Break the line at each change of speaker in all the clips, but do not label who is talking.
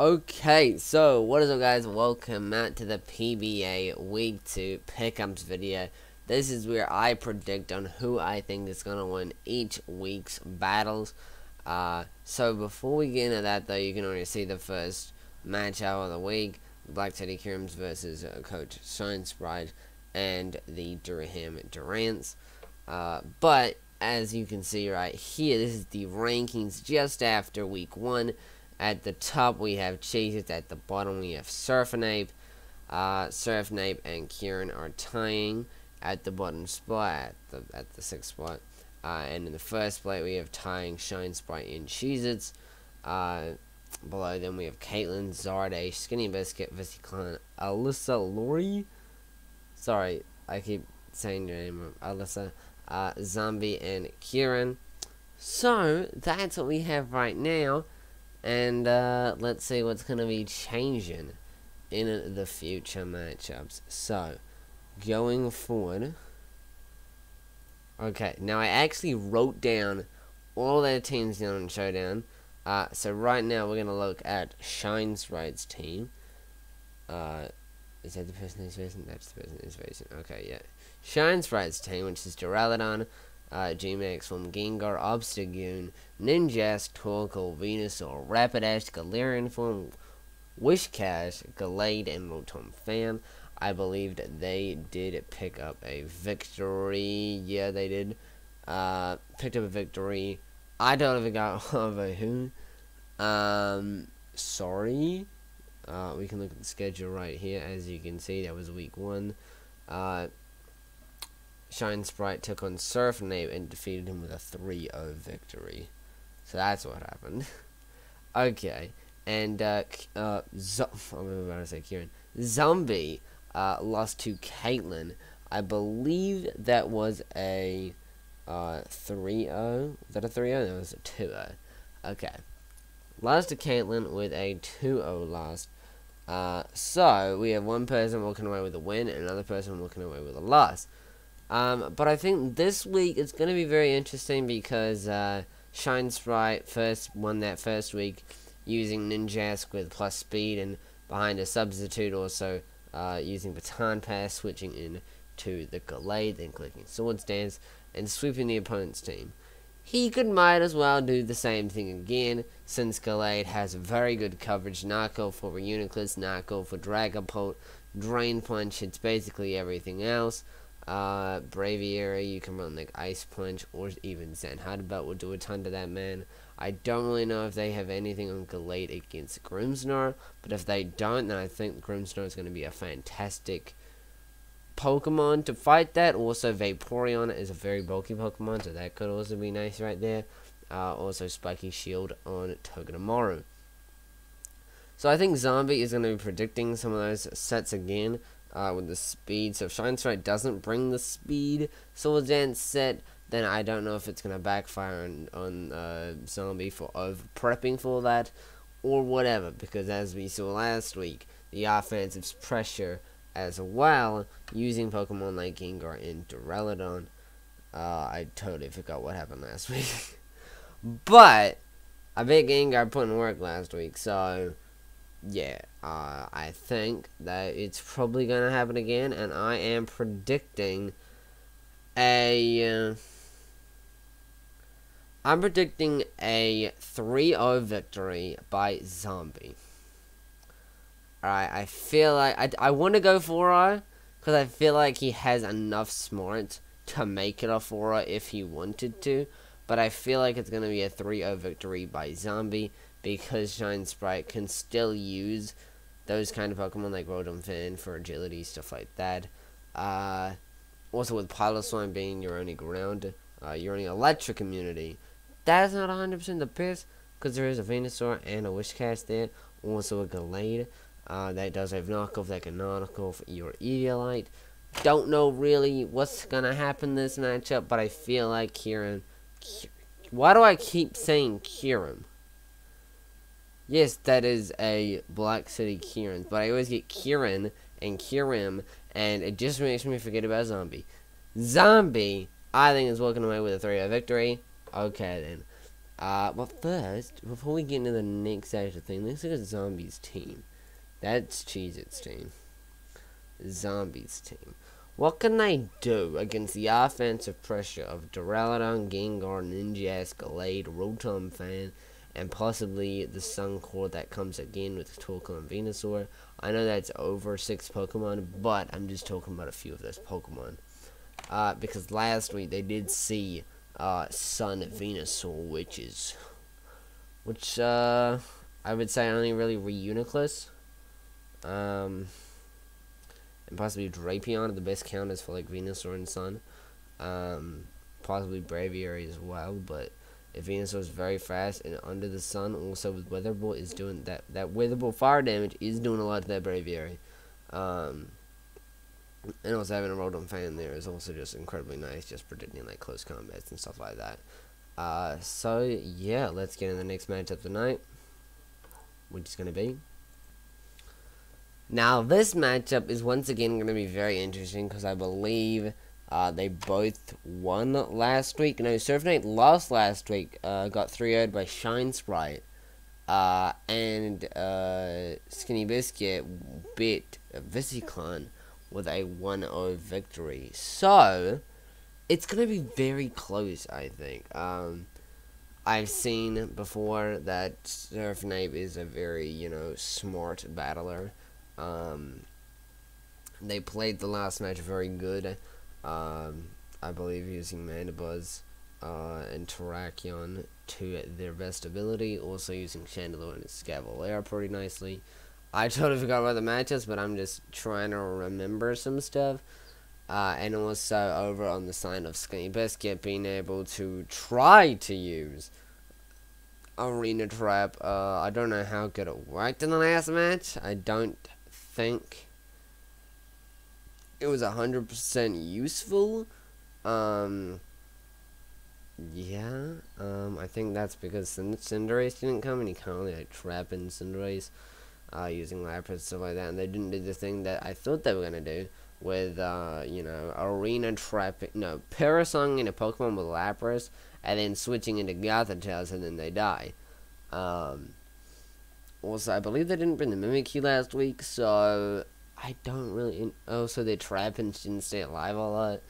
Okay, so what is up guys, welcome out to the PBA Week 2 Pickems video. This is where I predict on who I think is going to win each week's battles. So before we get into that though, you can already see the first matchup of the week. Black Teddy Pickems versus Coach Shine Sprite and the Durham Durants. But as you can see right here, this is the rankings just after week 1. At the top we have Cheez-Its, at the bottom we have Surfnape. Surfnape and Kieran are tying at the bottom spot, at the 6th spot. And in the first spot we have tying Shine Sprite and Cheez-Its. Below them we have Caitlin, Zarde, Skinny Biscuit, Vissy Clan, Alyssa Lori. Sorry, I keep saying your name wrong. Alyssa, Zombie, and Kieran. So that's what we have right now. And let's see what's going to be changing in the future matchups. So, going forward. Okay, now I actually wrote down all their teams down in Showdown. So right now we're going to look at Shine Sprite's team. Is that the person who's facing? That's the person who's facing. Okay, yeah. Shine Sprite's team, which is Duraludon, G-Max from Gengar, Obstagoon, Ninjask, Torkoal, Venusaur, Rapidash, Galarian form, Wishcash, Gallade, and Rotom. I believe that they did pick up a victory. Yeah, they did. Picked up a victory. I don't even got over who. Sorry. We can look at the schedule right here. As you can see, that was week 1. Shine Sprite took on Surfnape and defeated him with a 3-0 victory. So that's what happened. Okay. And, I'm about to say Kieran. Zombie, lost to Caitlin. I believe that was a, 3-0. Was that a 3-0? No, it was a 2-0. Okay. Lost to Caitlin with a 2-0 loss. So, we have one person walking away with a win and another person walking away with a loss. But I think this week it's going to be very interesting because Shine Sprite won that first week using Ninjask with plus speed and behind a substitute, also using Baton Pass, switching in to the Gallade, then clicking Swords Dance and sweeping the opponent's team. He might as well do the same thing again, since Gallade has very good coverage. Knockoff for Uniclus, Knockoff for Dragapult, Drain Punch, it's basically everything else. Braviary, you can run like Ice Punch, or even Zen Headbutt will do a ton to that man. I don't really know if they have anything on Gallade against Grimmsnarl, but if they don't, then I think Grimmsnarl is going to be a fantastic Pokemon to fight that. Also, Vaporeon is a very bulky Pokemon, so that could also be nice right there. Also, Spiky Shield on Togedemaru. So I think Zombie is going to be predicting some of those sets again. With the speed, so if Shine Sprite doesn't bring the speed Swords Dance set, then I don't know if it's going to backfire on Zombie for over-prepping for that, or whatever, because as we saw last week, the offensive pressure as well, using Pokemon like Gengar and Duraludon. I totally forgot what happened last week. But, I bet Gengar put in work last week, so yeah, I think that it's probably going to happen again, and I am predicting a 3-0 victory by Zombie. Alright, I feel like, I want to go 4-0, because I feel like he has enough smarts to make it a 4-0 if he wanted to, but I feel like it's going to be a 3-0 victory by Zombie, because Shine Sprite can still use those kind of Pokemon like Rotom for agility, stuff like that. Also with Piloswine being your only ground, your only electric immunity, that's not 100% the best, because there is a Venusaur and a Wishcash there. Also a Gallade, that does have knockoff that can knock off your Eviolite. Don't know really what's going to happen this matchup, but I feel like Kieran. Why do I keep saying Kieran? Yes, that is a Black City Kieran, but I always get Kieran and Kierim, and it just makes me forget about Zombie. Zombie, I think, is walking away with a 3-0 victory. Okay, then. But first, before we get into the next actual thing, let's look at Zombie's team. That's Cheez-Its team. Zombies team. What can they do against the offensive pressure of Duraludon, Gengar, Ninja, Escalade, Rotom Fan, and possibly the Sun Core that comes again with Torkoal and Venusaur? I know that's over 6 Pokemon, but I'm just talking about a few of those Pokemon. Because last week they did see Sun Venusaur, which I would say only really Reuniclus. And possibly Drapion are the best counters for like Venusaur and Sun. Possibly Braviary as well, but if Venusaur is very fast and under the sun, also with Weather Ball is doing that Weather Ball fire damage is doing a lot to that Braviary. And also having a Rotom Fan there is also just incredibly nice, just predicting like close combats and stuff like that. So yeah, let's get in the next matchup tonight, which is gonna be. Now, this matchup is once again going to be very interesting because I believe they both won last week. No, Surfnate lost last week, got 3-0'd by Shine Sprite. And Skinny Biscuit beat Visiclon with a 1-0 victory. So, it's going to be very close, I think. I've seen before that Surfnate is a very, smart battler. They played the last match very good. I believe using Mandibuzz and Terrakion to their best ability. Also using Chandelure and Scavalier pretty nicely. I totally forgot about the matches, but I'm just trying to remember some stuff. And also over on the side of Skinny Biscuit being able to try to use Arena Trap. I don't know how good it worked in the last match. I don't think it was 100% useful. I think that's because Cinderace didn't come and he can't really like trap in Cinderace using Lapras, stuff like that, and they didn't do the thing that I thought they were gonna do with Arena Trapping, Parasong in a Pokemon with Lapras and then switching into Gothitelle and then they die. Also, I believe they didn't bring the Mimikyu last week, so I don't really. Also, their Trapinch didn't stay alive a lot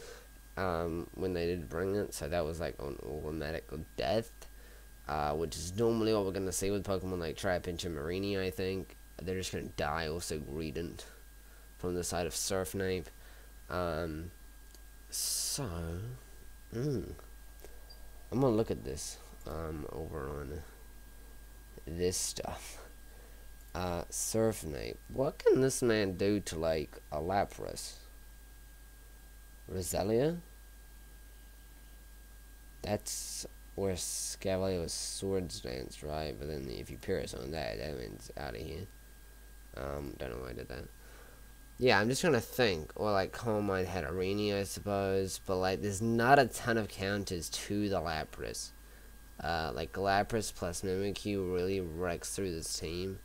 when they did bring it, so that was like an automatic death, which is normally what we're gonna see with Pokemon like Trapinch and Marini. I think they're just gonna die. Also, Greedent from the side of Surfnape. I'm gonna look at this over on this stuff. Surfnape. What can this man do to, like, a Lapras? Roselia? That's where Scavalier's Swords Dance, right? But then if you Pierce on that, that means out of here. Don't know why I did that. Yeah, I'm just trying to think. Or, like, Calm Mind had Arena, I suppose. But, like, there's not a ton of counters to the Lapras. Like, Lapras plus Mimikyu really wrecks through this team.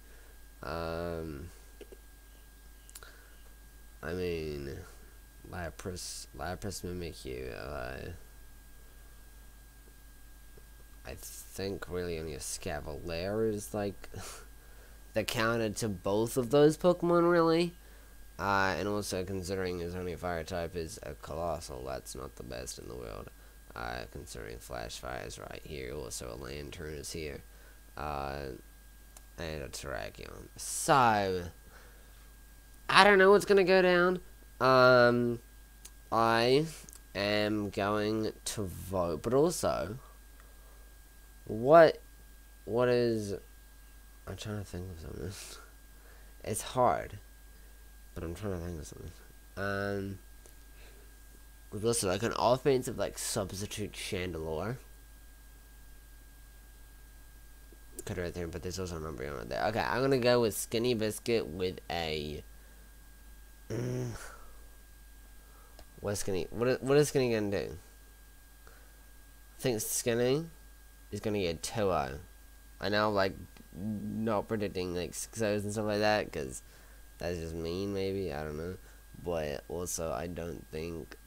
I mean, Lapras Mimikyu, I think really only a Scavalier is, like, the counter to both of those Pokemon, really. And also, considering his only fire type is a Colossal, that's not the best in the world. Considering Flash Fire is right here, also a Lantern is here. And a Terrakion. So, I don't know what's gonna go down. I am going to vote, but also, what is, I'm trying to think of something. It's hard, but I'm trying to think of something. We've also like an offensive like substitute Chandelure. Could right there, but there's also a number on it there. Okay, I'm gonna go with Skinny Biscuit with a. What is Skinny gonna do? I think Skinny is gonna get 2-0. I know, like, not predicting like 6-0s and stuff like that because that's just mean. Maybe I don't know, but also I don't think,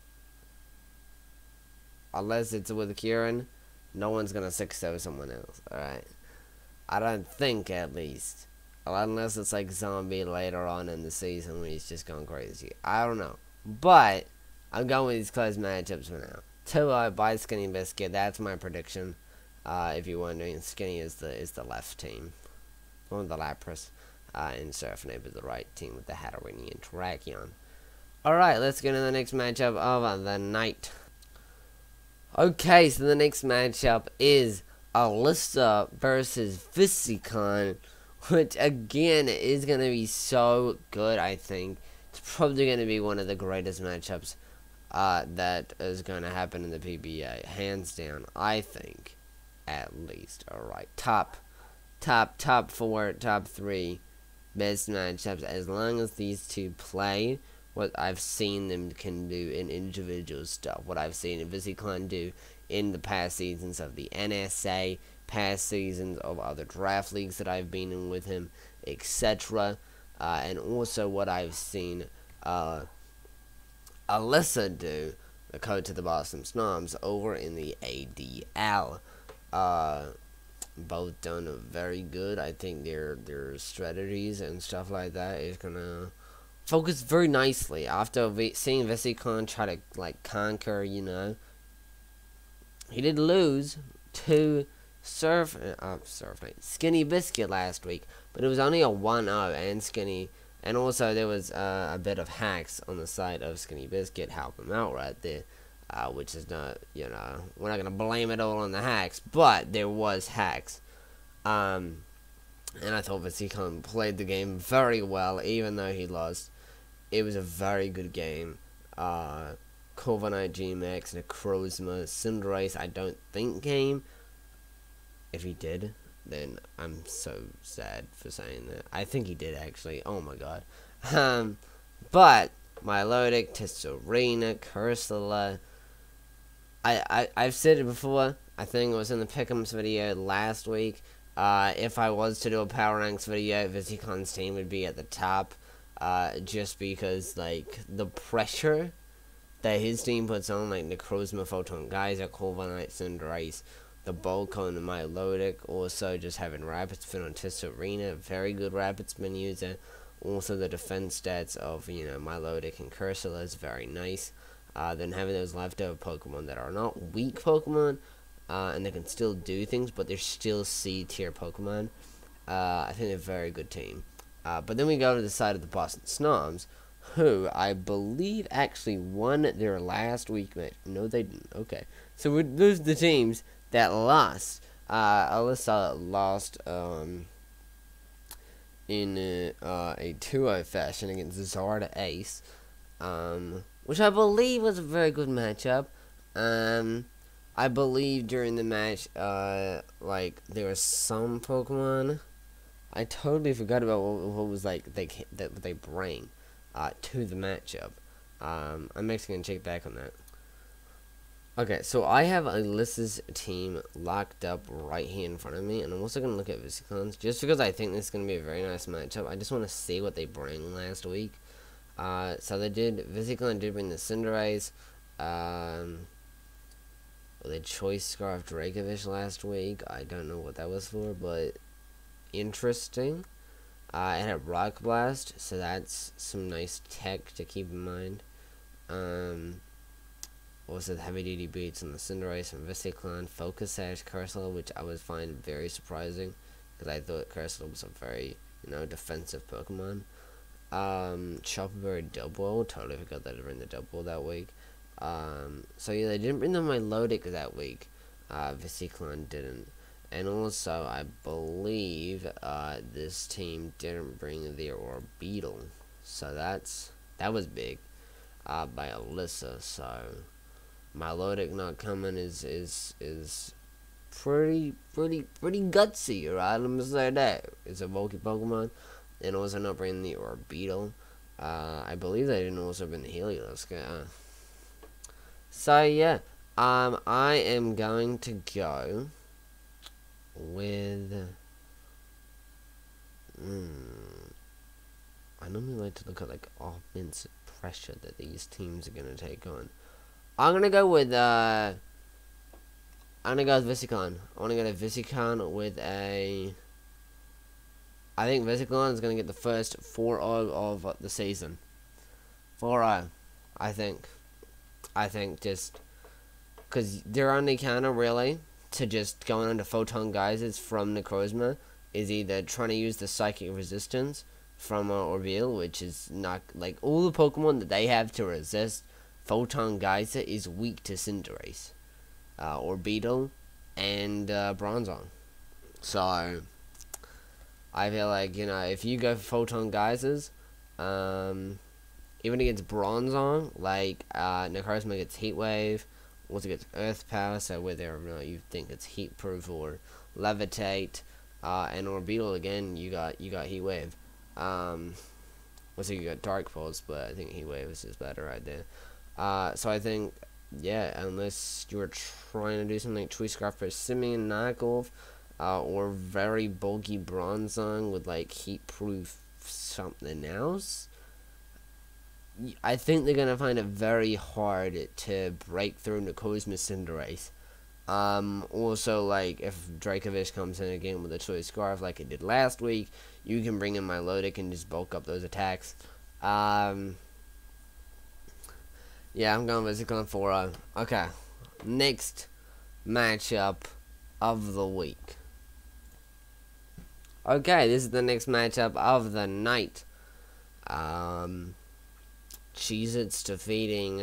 unless it's with Kieran, No one's gonna 6-0 someone else. Alright. I don't think, at least. Unless it's like Zombie later on in the season when he's just going crazy. I don't know. But I'm going with these close matchups for now. 2-0 by Skinny Biscuit. That's my prediction. If you're wondering, Skinny is the left team. One of the Lapras. And Surfnape is the right team with the Hatterene and Terrakion. Alright, let's get into the next matchup of the night. Okay, so the next matchup is Alyssa versus Visicon, which again is going to be so good, I think. It's probably going to be one of the greatest matchups that is going to happen in the PBA. Hands down, I think, at least. Alright, top 4, top 3 best matchups, as long as these two play what I've seen them can do in individual stuff, what I've seen Visicon do in the past seasons of the NSA, past seasons of other draft leagues that I've been in with him, etc. And also what I've seen Alyssa do, the coach of the Boston Snobs, over in the ADL. Both done very good. I think their strategies and stuff like that is gonna focus very nicely after seeing Visicon try to like conquer. You know, he did lose to Skinny Biscuit last week, but it was only a 1-0, and Skinny, and also there was a bit of hacks on the side of Skinny Biscuit help him out right there. Which is not, you know, we're not going to blame it all on the hacks, but there was hacks. And I thought Visicon played the game very well, even though he lost. It was a very good game. Corviknight, GMX, Necrozma, Cinderace, I don't think came. If he did, then I'm so sad for saying that. I think he did, actually. Oh my god. But Milotic, Tesserina, Cursula. I've said it before. I think it was in the Pickems video last week. If I was to do a Power Ranks video, Visicon's team would be at the top. Just because, like, the pressure that his team puts on, like, Necrozma, Photon Geyser, Corviknight, Cinderace, the Bulcone, and Milotic. Also, just having Rapid Spin on Tesserina, very good Rapid Spin user. Also, the defense stats of, you know, Milotic and Cursula is very nice. Then having those leftover Pokemon that are not weak Pokemon, and they can still do things, but they're still C-tier Pokemon. I think they're a very good team. But then we go to the side of the Boston Snobs, who I believe actually won their last week match. No, they didn't. Okay. So those are the teams that lost. Alyssa lost in a 2-0 fashion against Zarda Ace. Which I believe was a very good matchup. I believe during the match, like, there was some Pokemon. I totally forgot about what was, like, they bring to the matchup. I'm actually going to check back on that. Okay, so I have Alyssa's team locked up right here in front of me, and I'm also going to look at Visicon's, just because I think this is going to be a very nice matchup. I just want to see what they bring last week. So Visicon did bring the Cinderace, the Choice Scarf Dracovish last week. I don't know what that was for, but interesting. It had Rock Blast, so that's some nice tech to keep in mind. Also the Heavy Duty Boots on the Cinderace and Visicon, Focus Sash, Cursula, which I was finding very surprising, because I thought Cursula was a very, you know, defensive Pokemon. Chopperberry Double, totally forgot that they bring the Double that week. So yeah, they didn't bring the Milotic that week. Visicon didn't. And also, I believe, this team didn't bring the Orbeetle. So that was big, by Alyssa. So, Milotic not coming is pretty gutsy, right? I'm gonna say that. It's a bulky Pokemon. And also not bringing the Orbeetle. I believe they didn't also bring the Helios. So yeah, I am going to go with. I normally like to look at like offensive pressure that these teams are gonna take on. I'm gonna go with I'm gonna go with Visicon. I want to go to Visicon with a. I think Visicon is gonna get the first 4-0 of the season. 4-0, I think. I think just because their only counter really to just going into Photon Geysers from Necrozma is either trying to use the Psychic Resistance from Orbeal, which is not like all the Pokemon that they have to resist Photon Geyser is weak to Cinderace, Orbeetle, and Bronzong. So I feel like, you know, if you go for Photon Geysers, even against Bronzong, like Necrozma gets Heat Wave, also gets Earth Power, so whether or not you think it's Heat Proof or Levitate, and Orbeetle again, you got Heat Wave. Also you got Dark Pulse, but I think Heat Wave is just better right there. So I think, yeah, unless you're trying to do something like Choice Scarf for Simeon knockoff, or very bulky Bronzong with like Heat Proof something else, I think they're gonna find it very hard to break through Necrozma Cinderace. Also, like, if Dracovish comes in again with a Choice Scarf like it did last week, you can bring in Milotic and just bulk up those attacks. Yeah, I'm going basically on 4-0. Okay, next matchup of the week. Okay, this is the next matchup of the night. Cheez-Its defeating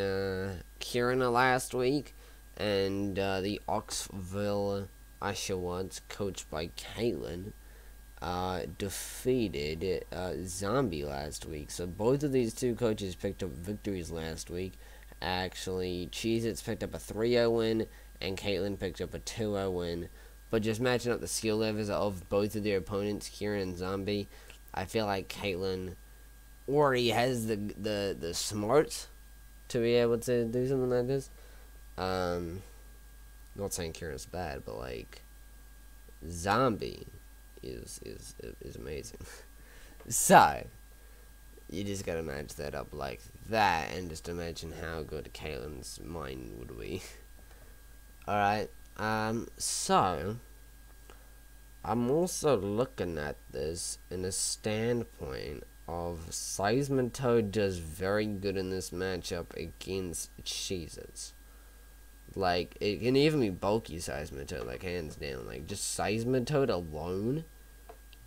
Kirina last week, and the Oxville Oshawotts, coached by Caitlin, defeated Zombie last week. So both of these two coaches picked up victories last week. Actually, Cheez-Its picked up a 3-0 win, and Caitlin picked up a 2-0 win. But just matching up the skill levels of both of their opponents, Kieran and Zombie, I feel like Caitlin already has the smarts to be able to do something like this. Not saying Kieran's bad, but like Zombie is amazing. So you just gotta match that up like that, and just imagine how good Caitlin's mind would be. Alright, so I'm also looking at this in a standpoint of Seismitoad does very good in this matchup against Cheez-Its. Like, it can even be bulky Seismitoad, like, hands down. Like, just Seismitoad alone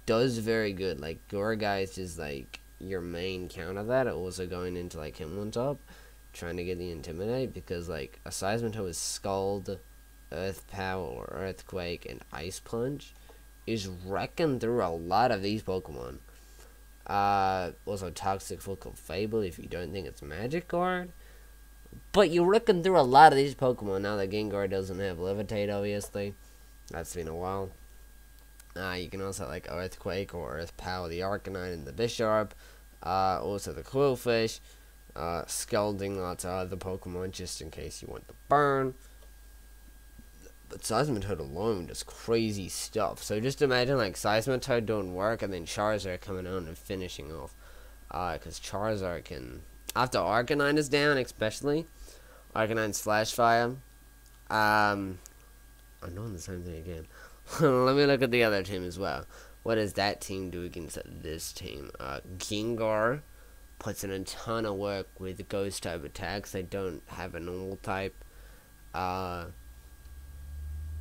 does very good. Like, Gourgeist is, like, your main counter that. Also going into, like, Hitmontop, trying to get the Intimidate, because, like, a Seismitoad with Scald, Earth Power, or Earthquake, and Ice Punch is wrecking through a lot of these Pokemon. Also Toxic Focal Fable if you don't think it's Magic Guard. But you're wrecking through a lot of these Pokemon now that Gengar doesn't have Levitate, obviously. That's been a while. You can also like Earthquake or Earth Power the Arcanine and the Bisharp. Also the Quillfish. Scalding lots of other Pokemon just in case you want the burn. But Seismitoad alone does crazy stuff. So just imagine like Seismitoad doing work and then Charizard coming on and finishing off. Because Charizard can, after Arcanine is down especially, Arcanine's Flash Fire. I'm doing the same thing again. Let me look at the other team as well. What does that team do against this team? Gengar puts in a ton of work with Ghost type attacks. They don't have a normal type.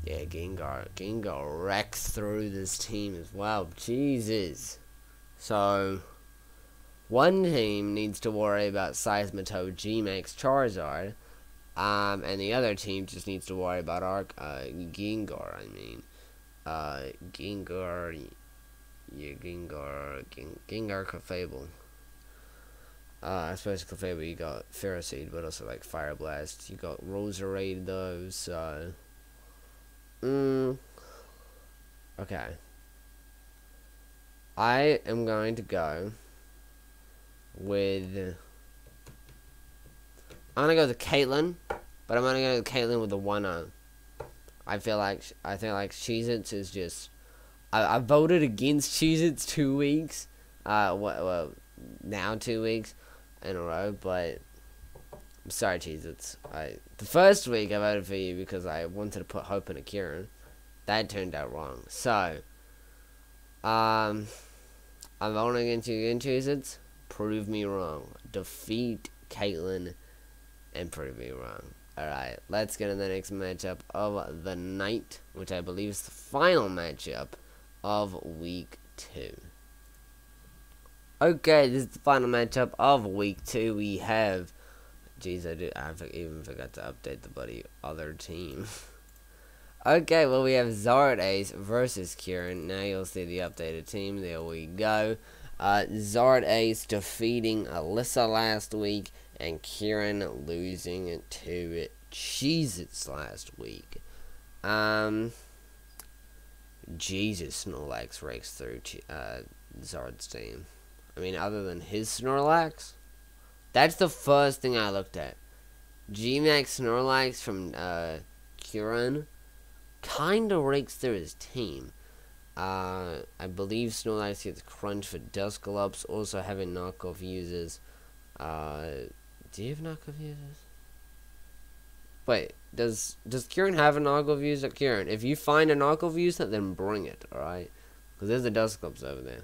Yeah, Gengar wrecks through this team as well. Jesus. So, one team needs to worry about Seismitoad, G-Max, Charizard. And the other team just needs to worry about Gengar, I mean. Gengar, yeah, Gengar Clefable. I suppose Clefable you got Ferroseed, but also like Fire Blast. You got Roserade though, so... Okay. I am going to go with... I'm gonna go with Caitlin, but I'm gonna go with Caitlin with a 1-0. I think like Cheez-Its is just... I voted against Cheez-Its 2 weeks. Well, now 2 weeks in a row, but I'm sorry, Cheez-Its. The first week I voted for you because I wanted to put hope in a Kieran. That turned out wrong. So, I'm voting against you again, Cheez-Its. Prove me wrong. Defeat Caitlyn and prove me wrong. Alright, let's get to the next matchup of the night, which I believe is the final matchup of week 2. Okay, this is the final matchup of week 2. We have... Jeez, I even forgot to update the bloody other team. Okay, well, we have Zard Ace versus Kieran. Now you'll see the updated team. There we go. Zard Ace defeating Alyssa last week, and Kieran losing to Cheez-Its last week. Jesus, Snorlax breaks through Zard's team. I mean, other than his Snorlax, that's the first thing I looked at. G-Max Snorlax from Kieran kind of rakes through his team. I believe Snorlax gets Crunch for Dusclops, also having knockoff users. Do you have knockoff users? Wait, does Kieran have a knockoff user? Kieran, if you find a knockoff user, then bring it, alright? Because there's a Dusclops over there.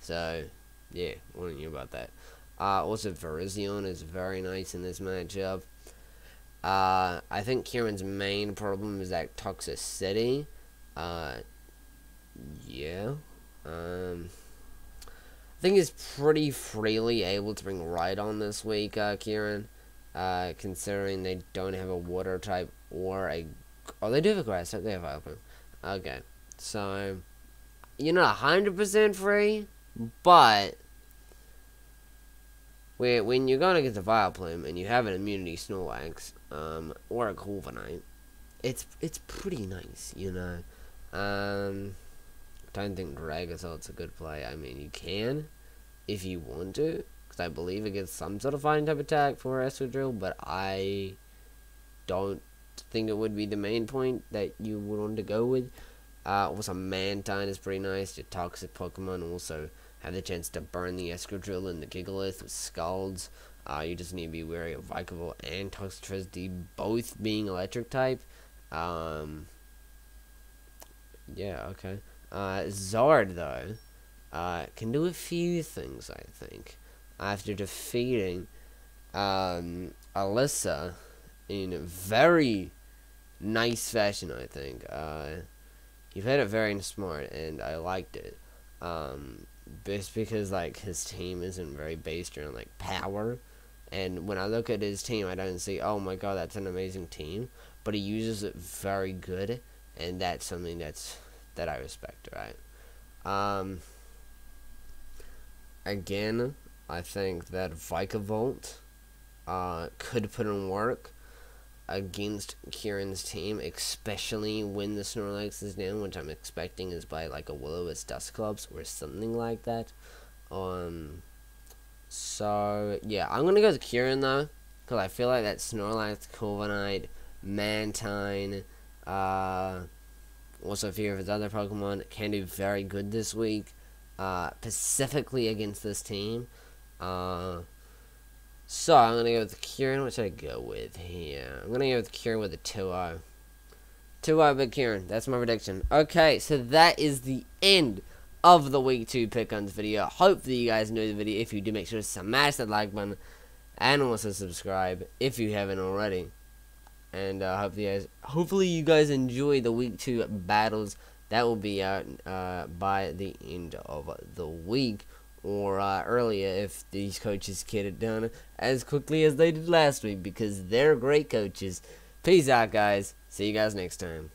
So, yeah, warning you about that. Also, Virizion is very nice in this matchup. I think Kieran's main problem is that toxicity. Yeah. I think he's pretty freely able to bring Rhydon this week, Kieran. Considering they don't have a water type or a... Oh, they do have a grass type. They have Vileplume. Okay. So, you're not 100% free, but... when you're going against a Vileplume and you have an immunity Snorlax, or a Corviknight, it's pretty nice, you know. Don't think Dragosalt's a good play. I mean, you can, if you want to, because I believe it gets some sort of fighting type attack for Escadrille, but I don't think it would be the main point that you would want to go with. Also, Mantine is pretty nice. Your toxic Pokemon also have the chance to burn the Escadrille and the Gigalith with Scalds. You just need to be wary of Vikavolt and Toxtricity, both being electric type. Yeah, okay. Zard, though, can do a few things, I think. After defeating Alyssa in a very nice fashion, I think. He played it very smart, and I liked it. Just because, like, his team isn't very based around, like, power. And when I look at his team, I don't see, oh my god, that's an amazing team. But he uses it very good, and that's something that I respect, right? Again, I think that Vikavolt could put in work against Kieran's team, especially when the Snorlax is down, which I'm expecting is by like a Will-O-Wisp Dusclops or something like that. So yeah, I'm gonna go with Kieran though, because I feel like that Snorlax, Corviknight, Mantine, also a few of his other Pokemon can do very good this week, specifically against this team. So, I'm going to go with Kieran. What should I go with here? I'm going to go with Kieran with a 2-0. 2-0 Big Kieran. That's my prediction. Okay, so that is the end of the Week 2 Pickems video. Hopefully you guys enjoyed the video. If you do, make sure to smash that like button. And also subscribe if you haven't already. And hopefully you guys enjoy the Week 2 battles. That will be out by the end of the week. Or earlier if these coaches get it done as quickly as they did last week, because they're great coaches. Peace out, guys. See you guys next time.